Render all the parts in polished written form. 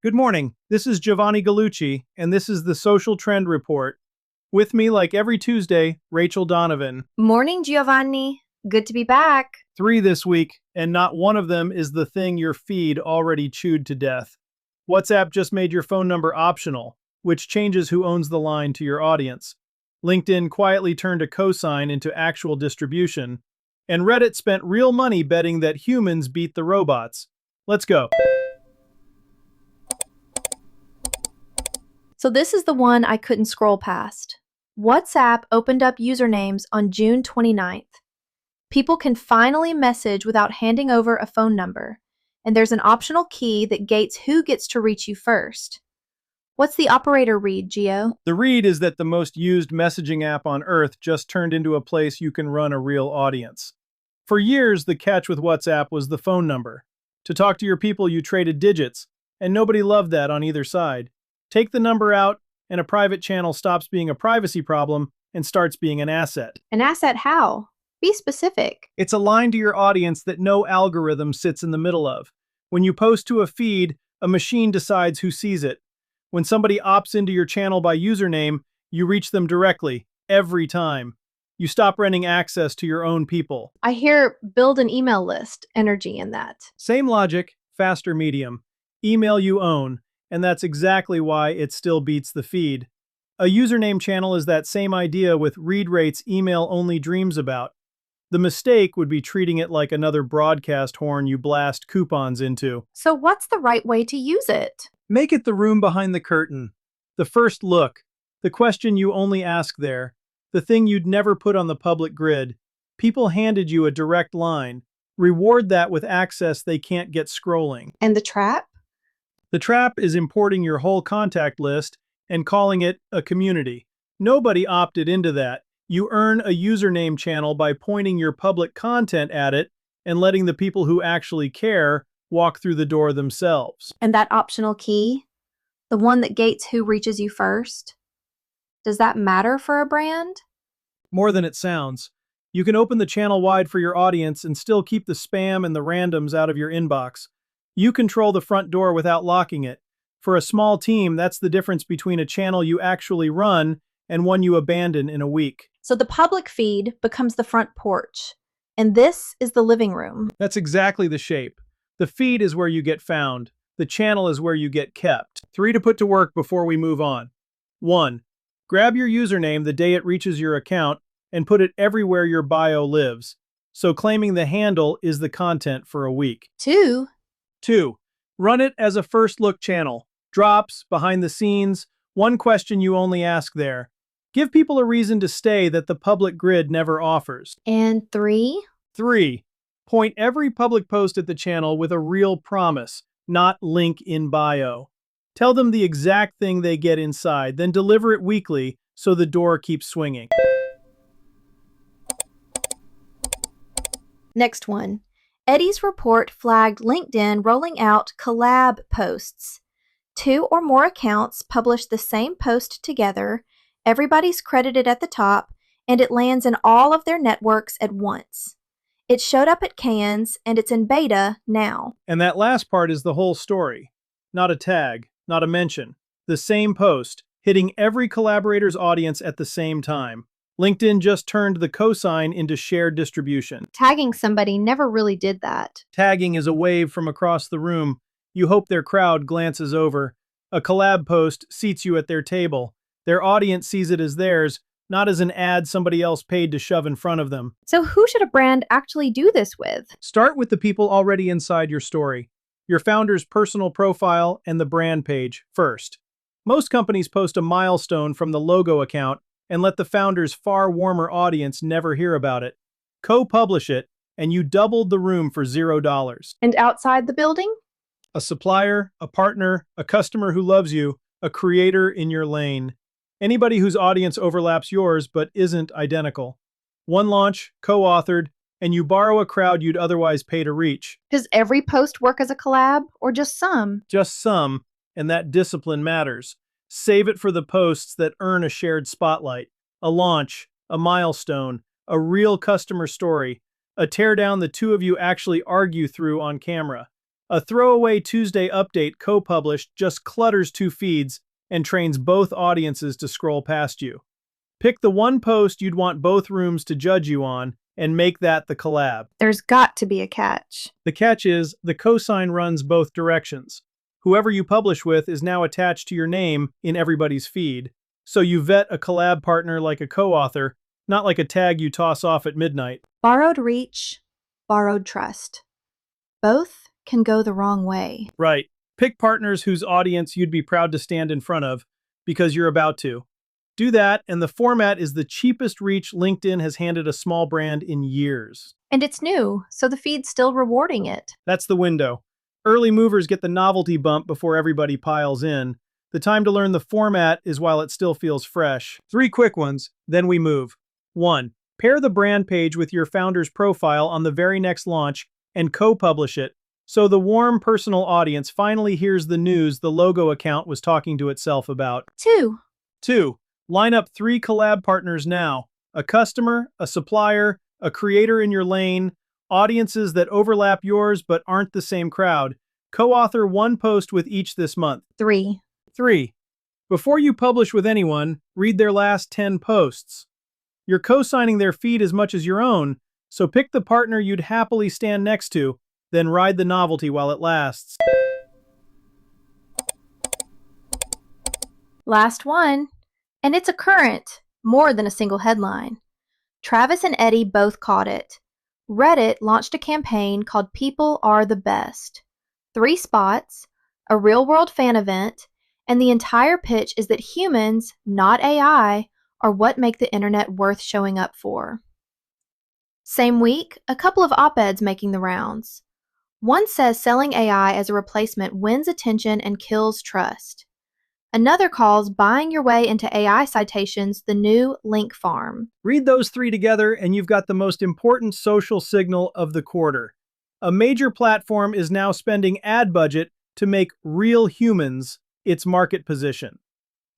Good morning. This is Giovanni Gallucci, and this is the Social Trend Report. With me, like every Tuesday, Rachel Donovan. Morning, Giovanni. Good to be back. 3 this week, and not one of them is the thing your feed already chewed to death. WhatsApp just made your phone number optional, which changes who owns the line to your audience. LinkedIn quietly turned a cosign into actual distribution, and Reddit spent real money betting that humans beat the robots. Let's go. So this is the one I couldn't scroll past. WhatsApp opened up usernames on June 29th. People can finally message without handing over a phone number, and there's an optional key that gates who gets to reach you first. What's the operator read, Gio? The read is that the most used messaging app on Earth just turned into a place you can run a real audience. For years, the catch with WhatsApp was the phone number. To talk to your people, you traded digits, and nobody loved that on either side. Take the number out, and a private channel stops being a privacy problem and starts being an asset. An asset how? Be specific. It's a line to your audience that no algorithm sits in the middle of. When you post to a feed, a machine decides who sees it. When somebody opts into your channel by username, you reach them directly, every time. You stop renting access to your own people. I hear build an email list energy in that. Same logic, faster medium. Email you own, and that's exactly why it still beats the feed. A username channel is that same idea with read rates email only dreams about. The mistake would be treating it like another broadcast horn you blast coupons into. So what's the right way to use it? Make it the room behind the curtain. The first look. The question you only ask there. The thing you'd never put on the public grid. People handed you a direct line. Reward that with access they can't get scrolling. And the trap? The trap is importing your whole contact list and calling it a community. Nobody opted into that. You earn a username channel by pointing your public content at it and letting the people who actually care walk through the door themselves. And that optional key? The one that gates who reaches you first? Does that matter for a brand? More than it sounds. You can open the channel wide for your audience and still keep the spam and the randoms out of your inbox. You control the front door without locking it. For a small team, that's the difference between a channel you actually run and one you abandon in a week. So the public feed becomes the front porch, and this is the living room. That's exactly the shape. The feed is where you get found. The channel is where you get kept. 3 to put to work before we move on. 1. Grab your username the day it reaches your account and put it everywhere your bio lives. So claiming the handle is the content for a week. 2. 2. Run it as a first look channel. Drops, behind the scenes, one question you only ask there. Give people a reason to stay that the public grid never offers. And 3. 3. Point every public post at the channel with a real promise, not link in bio. Tell them the exact thing they get inside, then deliver it weekly so the door keeps swinging. Next one. Eddie's report flagged LinkedIn rolling out collab posts. 2 or more accounts publish the same post together, everybody's credited at the top, and it lands in all of their networks at once. It showed up at Cannes, and it's in beta now. And that last part is the whole story. Not a tag, not a mention. The same post, hitting every collaborator's audience at the same time. LinkedIn just turned the cosign into shared distribution. Tagging somebody never really did that. Tagging is a wave from across the room. You hope their crowd glances over. A collab post seats you at their table. Their audience sees it as theirs, not as an ad somebody else paid to shove in front of them. So who should a brand actually do this with? Start with the people already inside your story. Your founder's personal profile and the brand page first. Most companies post a milestone from the logo account and let the founder's far warmer audience never hear about it. Co-publish it, and you doubled the room for $0. And outside the building? A supplier, a partner, a customer who loves you, a creator in your lane. Anybody whose audience overlaps yours but isn't identical. One launch, co-authored, and you borrow a crowd you'd otherwise pay to reach. Does every post work as a collab, or just some? Just some, and that discipline matters. Save it for the posts that earn a shared spotlight. A launch, a milestone, a real customer story, a teardown the two of you actually argue through on camera. A throwaway Tuesday update co-published just clutters two feeds and trains both audiences to scroll past you. Pick the one post you'd want both rooms to judge you on and make that the collab. There's got to be a catch. The catch is the cosign runs both directions. Whoever you publish with is now attached to your name in everybody's feed, so you vet a collab partner like a co-author, not like a tag you toss off at midnight. Borrowed reach, borrowed trust. Both can go the wrong way. Right. Pick partners whose audience you'd be proud to stand in front of, because you're about to. Do that, and the format is the cheapest reach LinkedIn has handed a small brand in years. And it's new, so the feed's still rewarding it. That's the window. Early movers get the novelty bump before everybody piles in. The time to learn the format is while it still feels fresh. 3 quick ones, then we move. 1. Pair the brand page with your founder's profile on the very next launch and co-publish it, so the warm personal audience finally hears the news the logo account was talking to itself about. 2. Line up 3 collab partners now. A customer, a supplier, a creator in your lane, audiences that overlap yours but aren't the same crowd. Co-author 1 post with each this month. 3. 3. Before you publish with anyone, read their last 10 posts. You're co-signing their feed as much as your own, so pick the partner you'd happily stand next to, then ride the novelty while it lasts. Last one. And it's a current, more than a single headline. Travis and Eddie both caught it. Reddit launched a campaign called People Are the Best. 3 spots, a real-world fan event, and the entire pitch is that humans, not AI, are what make the internet worth showing up for. Same week, a couple of op-eds making the rounds. One says selling AI as a replacement wins attention and kills trust. Another calls buying your way into AI citations the new link farm. Read those 3 together and you've got the most important social signal of the quarter. A major platform is now spending ad budget to make real humans its market position.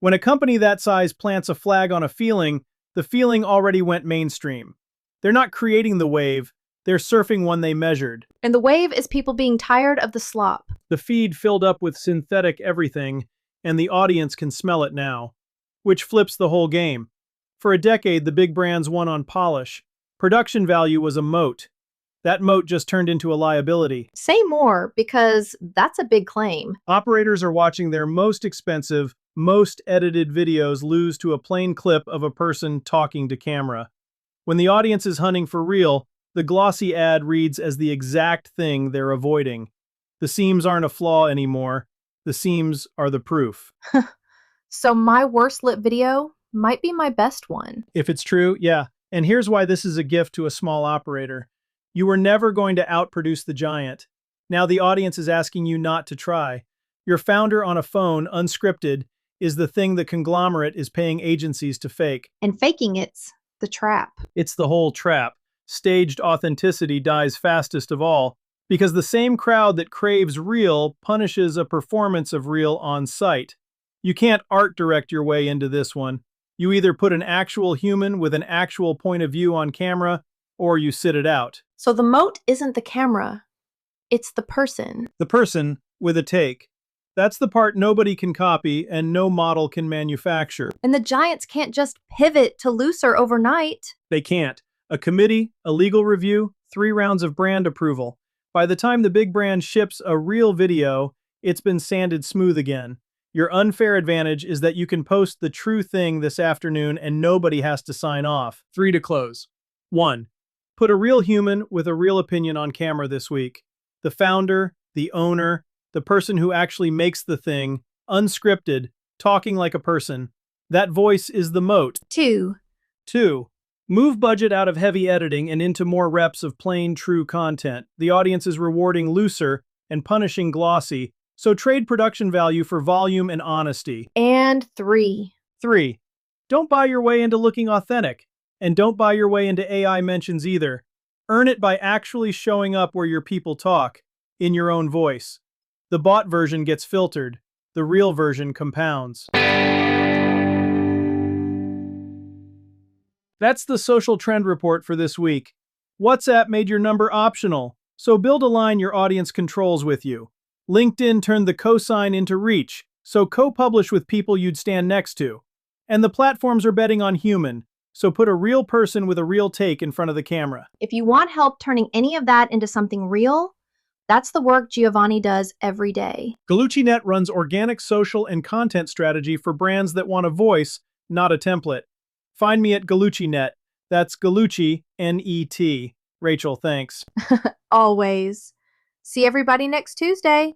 When a company that size plants a flag on a feeling, the feeling already went mainstream. They're not creating the wave, they're surfing one they measured. And the wave is people being tired of the slop. The feed filled up with synthetic everything, and the audience can smell it now, which flips the whole game. For a decade, the big brands won on polish. Production value was a moat. That moat just turned into a liability. Say more, because that's a big claim. Operators are watching their most expensive, most edited videos lose to a plain clip of a person talking to camera. When the audience is hunting for real, the glossy ad reads as the exact thing they're avoiding. The seams aren't a flaw anymore. The seams are the proof. So my worst lit video might be my best one. If it's true, yeah. And here's why this is a gift to a small operator. You were never going to outproduce the giant. Now the audience is asking you not to try. Your founder on a phone, unscripted, is the thing the conglomerate is paying agencies to fake. And faking it's the trap. It's the whole trap. Staged authenticity dies fastest of all, because the same crowd that craves real punishes a performance of real on site. You can't art direct your way into this one. You either put an actual human with an actual point of view on camera, or you sit it out. So the moat isn't the camera, it's the person. The person with a take. That's the part nobody can copy and no model can manufacture. And the giants can't just pivot to looser overnight. They can't. A committee, a legal review, 3 rounds of brand approval. By the time the big brand ships a real video, it's been sanded smooth again. Your unfair advantage is that you can post the true thing this afternoon and nobody has to sign off. 3 to close. 1. Put a real human with a real opinion on camera this week. The founder, the owner, the person who actually makes the thing, unscripted, talking like a person. That voice is the moat. 2. 2. Move budget out of heavy editing and into more reps of plain, true content. The audience is rewarding looser and punishing glossy, so trade production value for volume and honesty. And 3. 3. Don't buy your way into looking authentic, and don't buy your way into AI mentions either. Earn it by actually showing up where your people talk, in your own voice. The bot version gets filtered, the real version compounds. That's the social trend report for this week. WhatsApp made your number optional, So build a line your audience controls with you. LinkedIn turned the cosign into reach, so co-publish with people you'd stand next to. And the platforms are betting on human, so put a real person with a real take in front of the camera. If you want help turning any of that into something real, that's the work Giovanni does every day. Gallucci.net runs organic social and content strategy for brands that want a voice, not a template. Find me at Gallucci.net. That's Gallucci, N-E-T. Rachel, thanks. Always. See everybody next Tuesday.